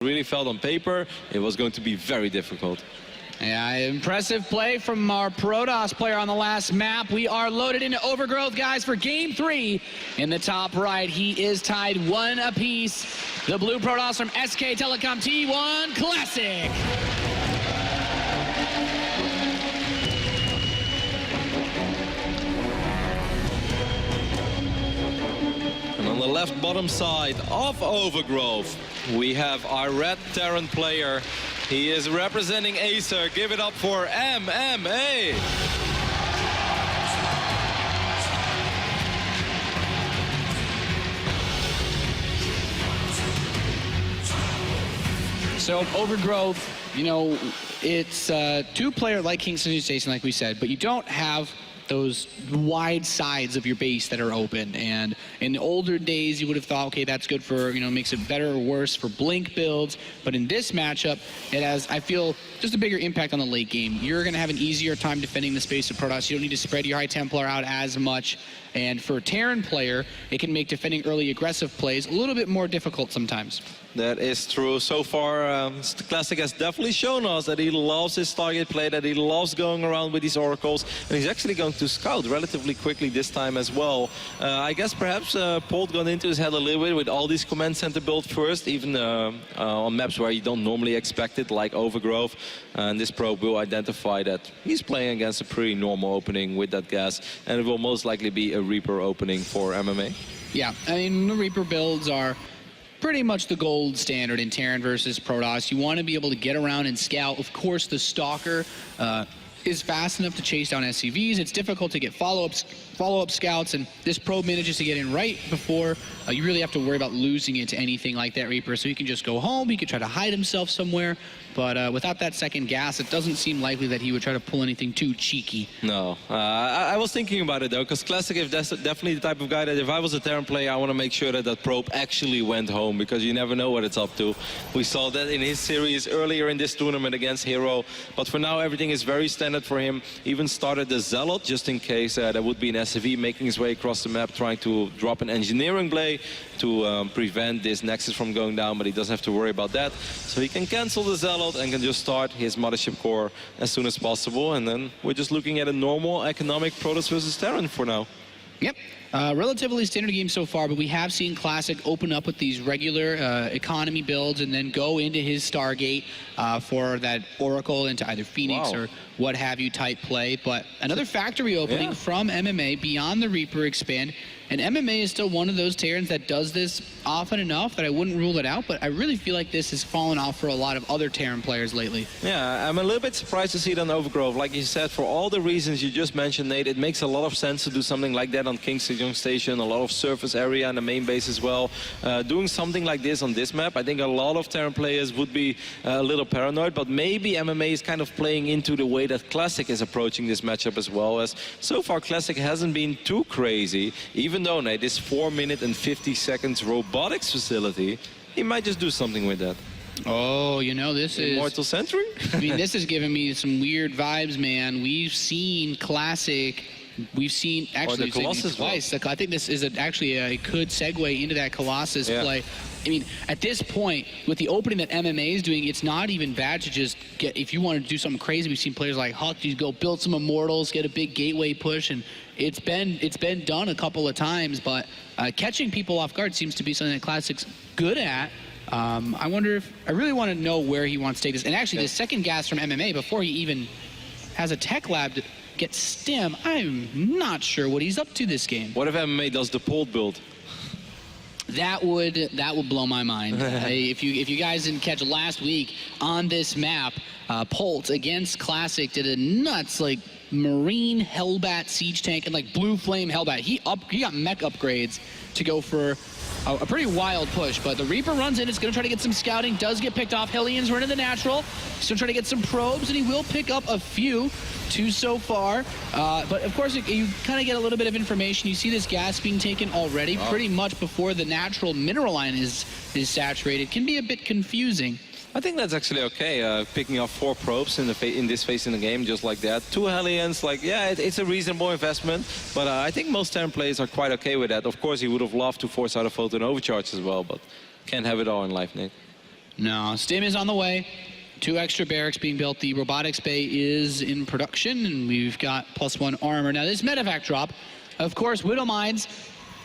Really felt on paper it was going to be very difficult. Yeah, impressive play from our Protoss player on the last map. We are loaded into Overgrowth, guys, for Game 3. In the top right, he is tied 1 apiece. The blue Protoss from SK Telecom T1 Classic. And on the left bottom side of Overgrowth, we have our red Terran player. He is representing Acer. Give it up for MMA. So Overgrowth, you know, it's a two-player like Kingston Station, like we said, but you don't have those wide sides of your base that are open. And in the older days, you would have thought, okay, that's good for, you know, makes it better or worse for blink builds. But in this matchup, it has, I feel, just a bigger impact on the late game. You're going to have an easier time defending the space of Protoss. You don't need to spread your High Templar out as much. And for a Terran player, it can make defending early aggressive plays a little bit more difficult sometimes. That is true. So far, the Classic has definitely shown us that he loves his target play, that he loves going around with these oracles, and he's actually going to scout relatively quickly this time as well. I guess perhaps Polt got into his head a little bit with all these command center build first, even on maps where you don't normally expect it, like Overgrowth. And this probe will identify that he's playing against a pretty normal opening with that gas, and it will most likely be a Reaper opening for MMA. Yeah, I mean, the Reaper builds are pretty much the gold standard in Terran versus Protoss. You want to be able to get around and scout. Of course, the Stalker is fast enough to chase down SCVs. It's difficult to get follow-up scouts, and this probe manages to get in right before you really have to worry about losing it to anything like that Reaper. So he can just go home, he could try to hide himself somewhere, but without that second gas, it doesn't seem likely that he would try to pull anything too cheeky. No, I was thinking about it though, because Classic is definitely the type of guy that if I was a Terran player, I want to make sure that that probe actually went home, because you never know what it's up to. We saw that in his series earlier in this tournament against Hero, but for now everything is very standard for him. Even started the Zealot just in case there would be an SCV making his way across the map, trying to drop an engineering blade to prevent this Nexus from going down, but he doesn't have to worry about that. So he can cancel the Zealot and can just start his Mothership Core as soon as possible, and then we're just looking at a normal economic Protoss versus Terran for now. Yep. Relatively standard game so far, but we have seen Classic open up with these regular economy builds and then go into his Stargate for that Oracle into either Phoenix or what have you type play. But another factory opening from MMA beyond the Reaper expand. And MMA is still one of those Terrans that does this often enough that I wouldn't rule it out, but I really feel like this has fallen off for a lot of other Terran players lately. Yeah, I'm a little bit surprised to see it on Overgrowth. Like you said, for all the reasons you just mentioned, Nate, it makes a lot of sense to do something like that on King Sejong Station, a lot of surface area and the main base as well. Doing something like this on this map, I think a lot of Terran players would be a little paranoid, but maybe MMA is kind of playing into the way that Classic is approaching this matchup as well, as so far Classic hasn't been too crazy. Even though, Nate, this 4 minute and 50 seconds robotics facility, he might just do something with that. Oh, you know, this is... Immortal Sentry? I mean, this is giving me some weird vibes, man. We've seen Classic... We've seen, actually, twice. I think this is actually it could segue into that Colossus play. I mean, at this point, with the opening that MMA is doing, it's not even bad to just get, if you want to do something crazy, we've seen players like Huck, you go build some Immortals, get a big gateway push, and it's been done a couple of times, but catching people off guard seems to be something that Classic's good at. I wonder if, I really want to know where he wants to take this. And actually, the second gas from MMA, before he even has a tech lab to get stim, I'm not sure what he's up to this game. What if MMA does the Polt build? That would blow my mind. If you guys didn't catch last week on this map, Polt against Classic did a nuts like Marine Hellbat siege tank and like Blue Flame Hellbat. He got mech upgrades to go for a pretty wild push, but the Reaper runs in. It's going to try to get some scouting. Does get picked off. Hellions running the natural. He's going to try to get some probes, and he will pick up a few. 2 so far. But of course, you kind of get a little bit of information. You see this gas being taken already, pretty much before the natural mineral line is saturated. Can be a bit confusing. I think that's actually okay, picking up 4 probes in this phase in the game, just like that. 2 Hellions, like, yeah, it's a reasonable investment, but I think most Terran players are quite okay with that. Of course, he would have loved to force out a photon overcharge as well, but can't have it all in life, Nate. No, stim is on the way. 2 extra barracks being built. The robotics bay is in production, and we've got +1 armor. Now, this medevac drop, of course, Widow Mines,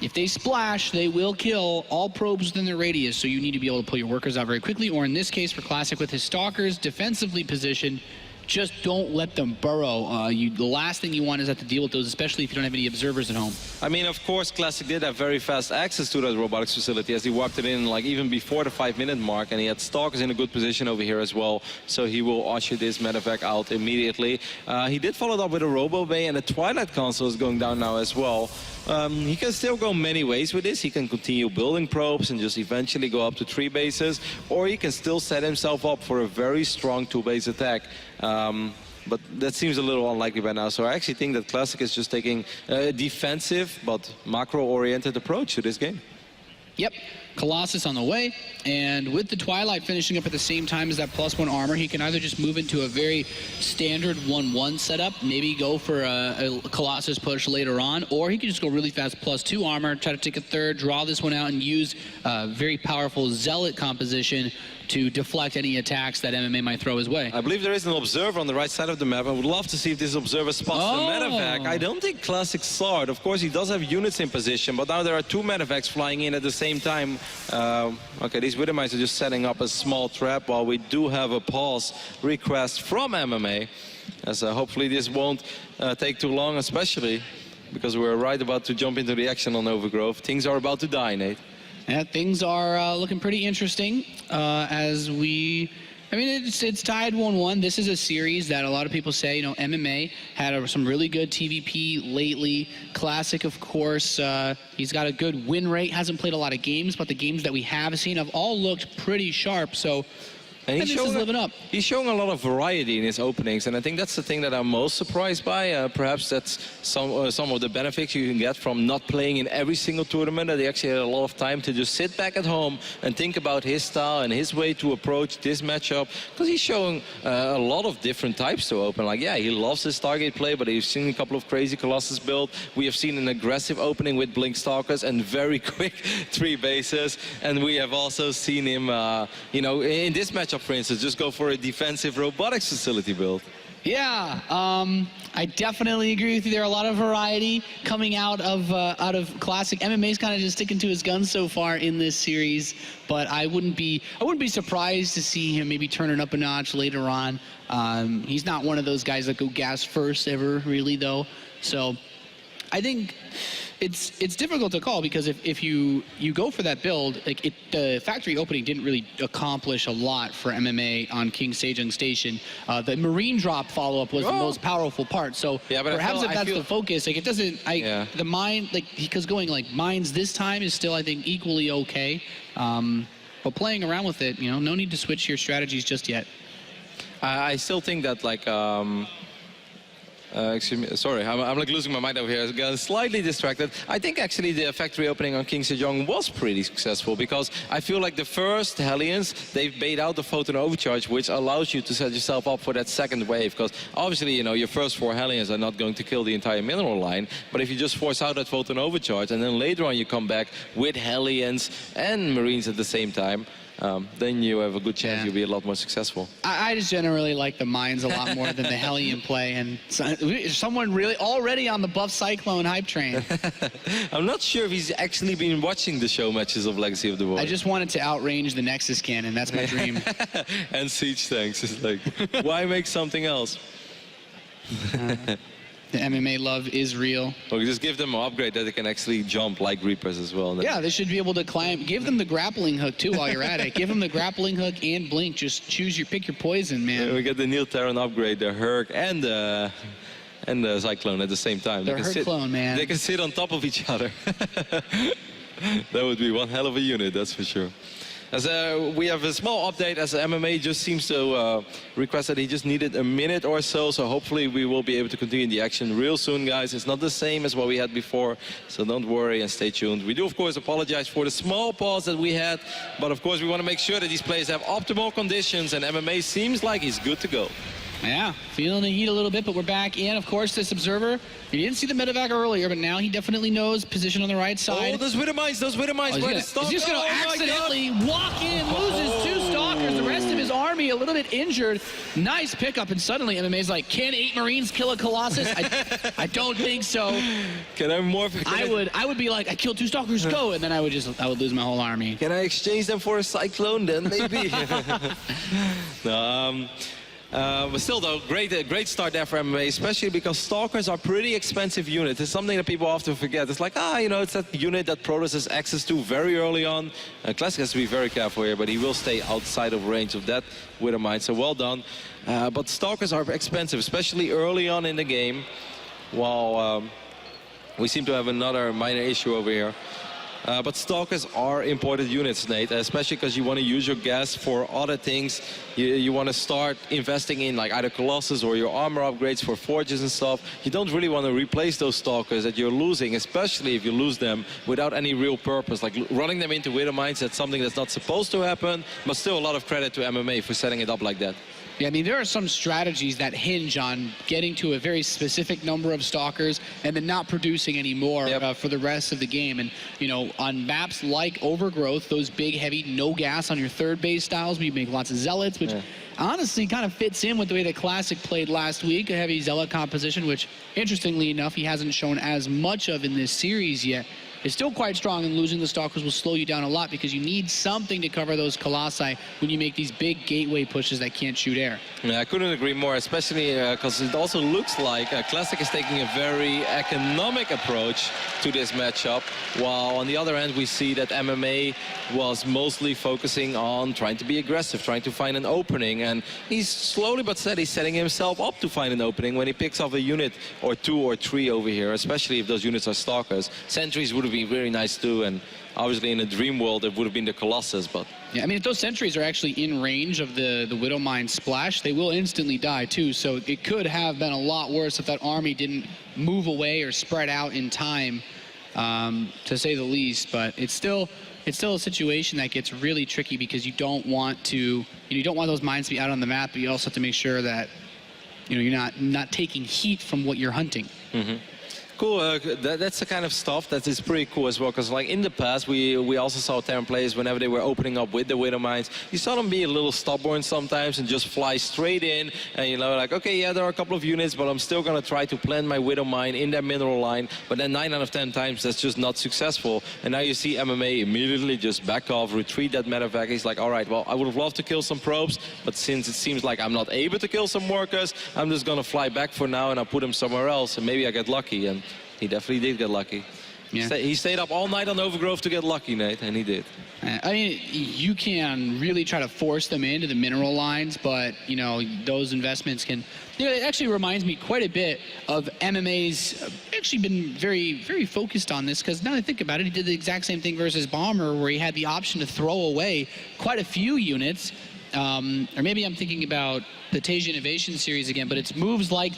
if they splash, they will kill all probes within their radius, so you need to be able to pull your workers out very quickly, or in this case, for Classic, with his stalkers defensively positioned, just don't let them burrow. The last thing you want is have to deal with those, especially if you don't have any observers at home. I mean, of course, Classic did have very fast access to that robotics facility as he walked it in, like, even before the 5-minute mark, and he had stalkers in a good position over here as well, so he will usher this medevac out immediately. He did follow it up with a robo bay, and the Twilight console is going down now as well. He can still go many ways with this. He can continue building probes and just eventually go up to 3 bases, or he can still set himself up for a very strong 2-base attack. But that seems a little unlikely by now. So I actually think that Classic is just taking a defensive but macro-oriented approach to this game. Yep, Colossus on the way, and with the Twilight finishing up at the same time as that +1 armor, he can either just move into a very standard 1-1 setup, maybe go for a Colossus push later on, or he can just go really fast +2 armor, try to take a third, draw this one out, and use a very powerful Zealot composition to deflect any attacks that MMA might throw his way. I believe there is an observer on the right side of the map. I would love to see if this observer spots the medevac. I don't think Classic saw it. Of course, he does have units in position, but now there are 2 medevacs flying in at the same time. Okay, these Widowmites are just setting up a small trap while we do have a pause request from MMA. As hopefully this won't take too long, especially because we're right about to jump into the action on Overgrove. Things are about to die, Nate. Yeah, things are looking pretty interesting as we... I mean, it's tied 1-1. This is a series that a lot of people say, you know, MMA had some really good TVP lately. Classic, of course, he's got a good win rate. Hasn't played a lot of games, but the games that we have seen have all looked pretty sharp. So, and he's living up. He's showing a lot of variety in his openings, and I think that's the thing that I'm most surprised by. Perhaps that's some of the benefits you can get from not playing in every single tournament, that he actually had a lot of time to just sit back at home and think about his style and his way to approach this matchup, because he's showing a lot of different types to open. Like, yeah, he loves his Stargate play, but he's seen a couple of crazy Colossus build. We have seen an aggressive opening with Blink Stalkers and very quick 3 bases, and we have also seen him, you know, in this matchup, for instance, just go for a defensive robotics facility build. Yeah, I definitely agree with you. There are a lot of variety coming out of Classic. MMA's kind of just sticking to his guns so far in this series, but I wouldn't be surprised to see him maybe turn it up a notch later on. He's not one of those guys that go gas first ever, really, though. So I think it's difficult to call, because if you go for that build, like the factory opening didn't really accomplish a lot for MMA on King Sejong Station. The Marine drop follow-up was the most powerful part. So yeah, perhaps if that's the focus, like it doesn't, the mine, like, because going like mines this time is still, I think, equally okay. But playing around with it, you know, no need to switch your strategies just yet. I still think that, like, excuse me, sorry, I'm like losing my mind over here. I'm slightly distracted. I think actually the factory opening on King Sejong was pretty successful, because I feel like the first Hellions, they've bait out the photon overcharge, which allows you to set yourself up for that second wave. Because obviously, you know, your first 4 Hellions are not going to kill the entire mineral line, but if you just force out that photon overcharge and then later on you come back with Hellions and Marines at the same time, then you have a good chance you'll be a lot more successful. I just generally like the mines a lot more than the Hellion play, and someone really already on the Buff Cyclone hype train. I'm not sure if he's actually been watching the show matches of Legacy of the Void. I just wanted to outrange the Nexus cannon. That's my dream. And siege tanks. It's like, why make something else? The MMA love is real. Well, just give them an upgrade that they can actually jump like Reapers as well. Yeah, they should be able to climb. Give them the grappling hook too while you're at it. Give them the grappling hook and Blink. Just pick your poison, man. Yeah, we get the Neil Terran upgrade, the Herc and the Cyclone at the same time. The Herc clone, man. They can sit on top of each other. That would be one hell of a unit, that's for sure. As we have a small update, as MMA just seems to request that he just needed a minute or so hopefully we will be able to continue the action real soon, guys. It's not the same as what we had before, so don't worry and stay tuned. We do, of course, apologize for the small pause that we had, but of course we want to make sure that these players have optimal conditions, and MMA seems like he's good to go. Yeah, feeling the heat a little bit, but we're back in. Of course, this observer, he didn't see the medevac earlier, but now he definitely knows position on the right side. Oh, those Widowmites, where to stop? He's just going to accidentally walk in, loses 2 stalkers. Army a little bit injured. Nice pickup, and suddenly MMA's like, can 8 Marines kill a Colossus? I don't think so. Can I more? I would be like, I killed 2 Stalkers, go, and then I would lose my whole army. Can I exchange them for a Cyclone then, maybe? But still, though, great start there for MMA, especially because Stalkers are pretty expensive units. It's something that people often forget. It's like, it's that unit that Protoss has access to very early on. Classic has to be very careful here, but he will stay outside of range of that Widowmine, so well done. But Stalkers are expensive, especially early on in the game, while we seem to have another minor issue over here. But Stalkers are important units, Nate, especially because you want to use your gas for other things. You want to start investing in like either Colossus or your armor upgrades for forges and stuff. You don't really want to replace those Stalkers that you're losing, especially if you lose them without any real purpose. Like running them into Widowmines, that's something that's not supposed to happen, but still a lot of credit to MMA for setting it up like that. Yeah, I mean, there are some strategies that hinge on getting to a very specific number of Stalkers and then not producing any more for the rest of the game. And, on maps like Overgrowth, those big, heavy, no gas on your third base styles, we make lots of Zealots, which honestly kind of fits in with the way that Classic played last week, a heavy Zealot composition, which, interestingly enough, he hasn't shown as much of in this series yet. Is still quite strong, and losing the Stalkers will slow you down a lot because you need something to cover those Colossi when you make these big gateway pushes that can't shoot air. Yeah, I couldn't agree more, especially because it also looks like Classic is taking a very economic approach to this matchup, while on the other end we see that MMA was mostly focusing on trying to be aggressive, trying to find an opening, and he's slowly but steady setting himself up to find an opening when he picks off a unit or 2 or 3 over here, especially if those units are Stalkers. Sentries would have been very nice too, and obviously in a dream world it would have been the Colossus, but yeah, I mean, if those sentries are actually in range of the Widowmine splash, they will instantly die too, so it could have been a lot worse if that army didn't move away or spread out in time, to say the least. But it's still a situation that gets really tricky because you don't want those mines to be out on the map, but you also have to make sure that you're not taking heat from what you're hunting. Cool, that's the kind of stuff that is pretty cool as well, because like in the past we also saw Terran players whenever they were opening up with the Widowmines, you saw them be a little stubborn sometimes and just fly straight in, and like, okay, yeah, there are a couple of units, but I'm still gonna try to plant my Widowmine in that mineral line, but then 9 out of 10 times that's just not successful. And now you see MMA immediately just back off, retreat that medevac. He's like, all right, well, I would have loved to kill some probes, but since it seems like I'm not able to kill some workers, I'm just gonna fly back for now and I'll put him somewhere else, and maybe I get lucky. And he definitely did get lucky. Yeah. He stayed up all night on Overgrowth to get lucky, Nate, and he did. I mean, you can really try to force them into the mineral lines, but, those investments can... it actually reminds me quite a bit of MMA's actually been very, very focused on this, because now that I think about it, he did the exact same thing versus Bomber, where he had the option to throw away quite a few units. Or maybe I'm thinking about the Tasia Innovation series again, but it's moves like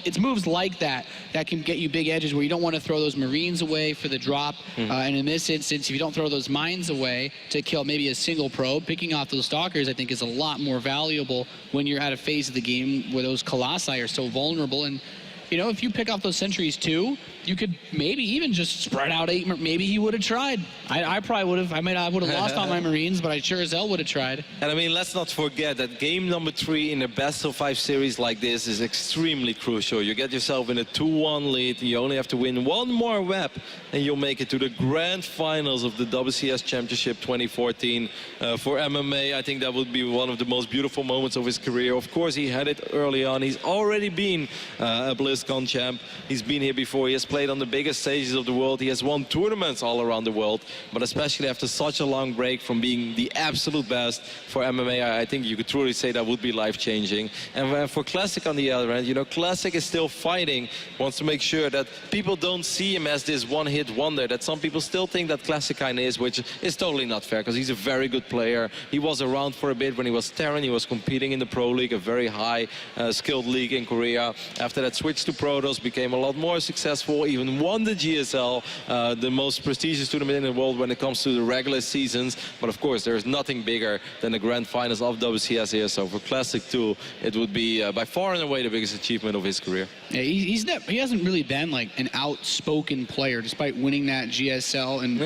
that can get you big edges where you don't want to throw those Marines away for the drop. And in this instance, if you don't throw those mines away to kill maybe a single probe, picking off those Stalkers, I think, is a lot more valuable when you're at a phase of the game where those Colossi are so vulnerable. And if you pick off those sentries too, you could maybe even just spread out 8. Maybe he would have tried. I probably would have. I would have lost all my Marines, but I sure as hell would have tried. And I mean, let's not forget that game number 3 in a best of 5 series like this is extremely crucial. You get yourself in a 2-1 lead. You only have to win 1 more web, and you'll make it to the grand finals of the WCS Championship 2014. For MMA, I think that would be one of the most beautiful moments of his career. Of course, he had it early on. He's already been a BlizzCon champ. He's been here before. He has played on the biggest stages of the world. He has won tournaments all around the world, but especially after such a long break from being the absolute best for MMA, I think you could truly say that would be life-changing. And for Classic on the other end, Classic is still fighting, wants to make sure that people don't see him as this one-hit wonder that some people still think that Classic kind of is, which is totally not fair, because he's a very good player. He was around for a bit when he was Terran. He was competing in the Pro League, a very high skilled league in Korea. After that, switched to Protoss, became a lot more successful, even won the GSL, the most prestigious tournament in the world when it comes to the regular seasons. But of course, there's nothing bigger than the grand finals of WCS here. So for Classic 2, it would be by far and away the biggest achievement of his career. Yeah, he hasn't really been like an outspoken player, despite winning that GSL. And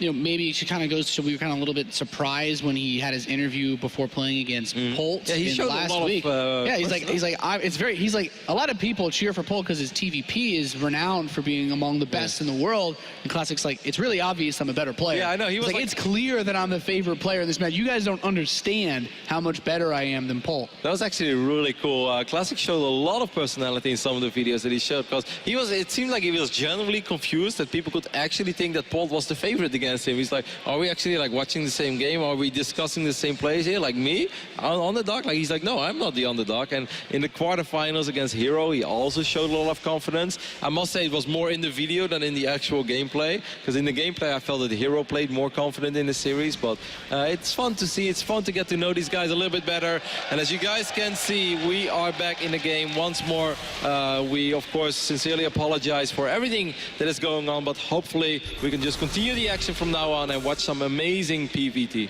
maybe it kind of goes to we were kind of a little bit surprised when he had his interview before playing against Polt last week. He's like a lot of people cheer for Polt because his TVP is renowned for being among the best in the world. And Classic's like, it's really obvious I'm a better player. Yeah, I know. He was like, it's clear that I'm the favorite player in this match. You guys don't understand how much better I am than Polt. That was actually really cool. Classic showed a lot of personality in some of the videos that he showed, because it seemed like he was genuinely confused that people could actually think that Polt was the favorite against him. He's like, are we actually like watching the same game? Are we discussing the same plays here? Like me, underdog? Like he's like, no, I'm not the underdog. And in the quarterfinals against Hero, he also showed a lot of confidence. I must say it was more in the video than in the actual gameplay, because in the gameplay I felt that Hero played more confident in the series. But it's fun to see. It's fun to get to know these guys a little bit better. And as you guys can see, we are back in the game once more. We, of course, sincerely apologize for everything that is going on, but hopefully we can just continue the action from now on and watch some amazing PVT.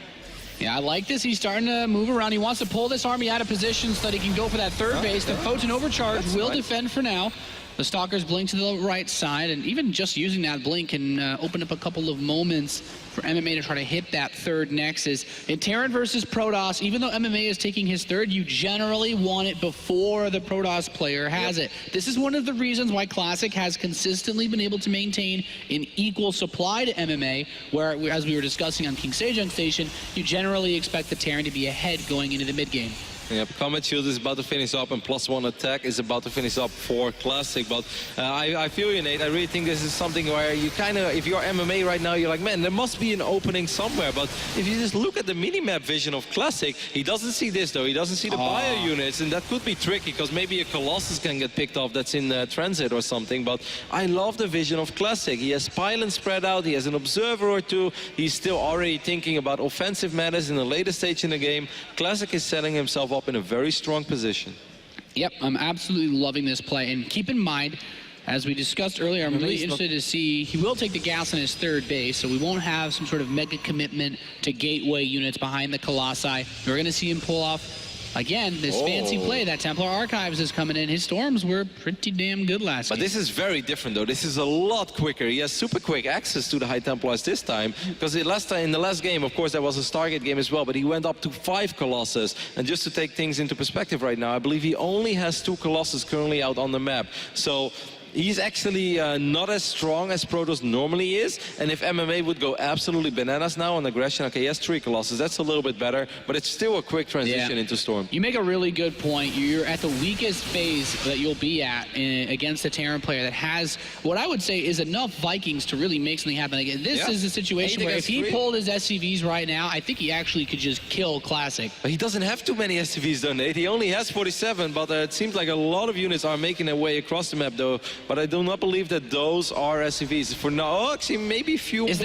Yeah, I like this. He's starting to move around. He wants to pull this army out of position so that he can go for that third base. The Photon Overcharge will defend for now. The Stalkers blink to the right side, and even just using that blink can open up a couple of moments for MMA to try to hit that third Nexus. In Terran versus Protoss, even though MMA is taking his third, you generally want it before the Protoss player has it. This is one of the reasons why Classic has consistently been able to maintain an equal supply to MMA, where, as we were discussing on King Sejong Station, you generally expect the Terran to be ahead going into the mid-game. Yep, Combat Shield is about to finish up, and +1 attack is about to finish up for Classic. But I feel you, Nate. I really think this is something where you kind of, if you're MMA right now, you're like, man, there must be an opening somewhere. But if you just look at the minimap vision of Classic, he doesn't see this, though. He doesn't see the bio units, and that could be tricky, because maybe a Colossus can get picked off that's in transit or something. But I love the vision of Classic. He has Pylon spread out. He has an Observer or two. He's still already thinking about offensive matters in the later stage in the game. Classic is setting himself up in a very strong position. Yep, I'm absolutely loving this play. And keep in mind, as we discussed earlier, I'm really interested to see, he will take the gas on his third base, so we won't have some sort of mega commitment to gateway units behind the Colossi. We're going to see him pull off, again, this fancy play. That Templar Archives is coming in. His Storms were pretty damn good last game. But this is very different, though. This is a lot quicker. He has super quick access to the High Templars this time, because in the last game, of course, there was a Stargate game as well, but he went up to 5 Colossus. And just to take things into perspective right now, I believe he only has 2 Colossus currently out on the map. So he's actually not as strong as Protoss normally is. And if MMA would go absolutely bananas now on aggression, okay, he has 3 Colossus. That's a little bit better, but it's still a quick transition into Storm. You make a really good point. You're at the weakest phase that you'll be at against a Terran player that has what I would say is enough Vikings to really make something happen. Again, this is a situation where if he pulled his SCVs right now, I think he actually could just kill Classic. But he doesn't have too many SCVs, though, Nate. He only has 47, but it seems like a lot of units are making their way across the map, though. But I do not believe that those are SCVs. For now, actually, maybe few more.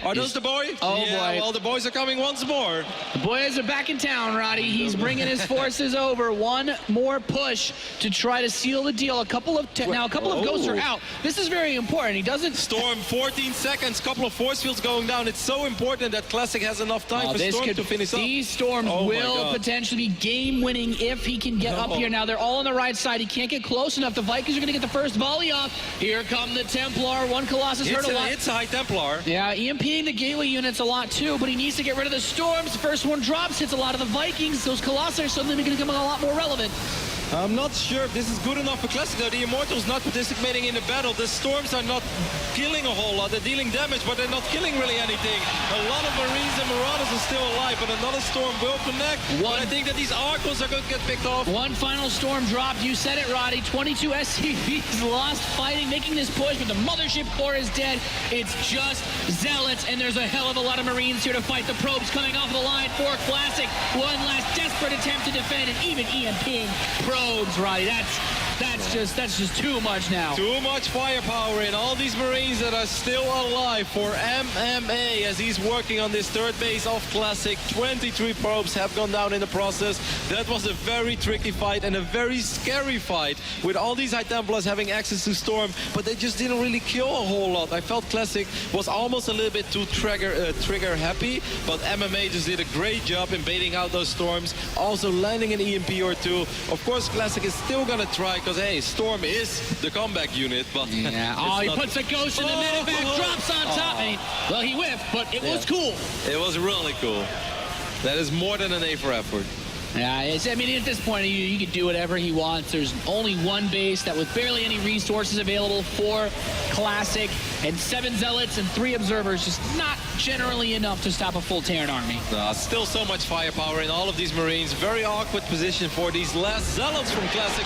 Are those the boys? Oh, yeah, boy. Well, the boys are coming once more. The boys are back in town, Roddy. He's bringing his forces over. One more push to try to seal the deal. A couple of ghosts are out. This is very important. He doesn't... Storm, 14 seconds. Couple of force fields going down. It's so important that Classic has enough time for Storm to finish up. These Storms will potentially be game-winning if he can get up here. Now, they're all on the right side. He can't get close enough. The Vikings are going to get the first volley off. Here come the Templar. One Colossus hurt a lot. It's a High Templar. Yeah, EMPing the gateway units a lot too, but he needs to get rid of the Storms. The first one drops, hits a lot of the Vikings. Those Colossi are suddenly going to become a lot more relevant. I'm not sure if this is good enough for Classic, though. The Immortals not participating in the battle. The Storms are not killing a whole lot. They're dealing damage, but they're not killing really anything. A lot of Marines and Marauders are still alive, but another Storm will connect. But I think that these Archons are going to get picked off. One final Storm dropped. You said it, Roddy. 22 SCVs lost fighting, making this push, but the Mothership Core is dead. It's just Zealots, and there's a hell of a lot of Marines here to fight. The probes coming off the line for Classic. One last desperate attempt to defend, and even EMPing probes, Roddy. That's just too much now. Too much firepower in all these Marines that are still alive for MMA as he's working on this third base of Classic. 23 probes have gone down in the process. That was a very tricky fight and a very scary fight with all these High Templars having access to Storm, but they just didn't really kill a whole lot. I felt Classic was almost a little bit too trigger happy, but MMA just did a great job in baiting out those Storms, also landing an EMP or two. Of course, Classic is still gonna try, because hey, Storm is the comeback unit, but yeah. Oh, he puts a ghost in the medevac, drops on top. I mean, well, he whiffed, but it was cool. It was really cool. That is more than an A for effort. Yeah, I mean, at this point, you can do whatever he wants. There's only one base that with barely any resources available for Classic, and 7 Zealots and 3 Observers, just not generally enough to stop a full Terran army. Still so much firepower in all of these Marines. Very awkward position for these last Zealots from Classic.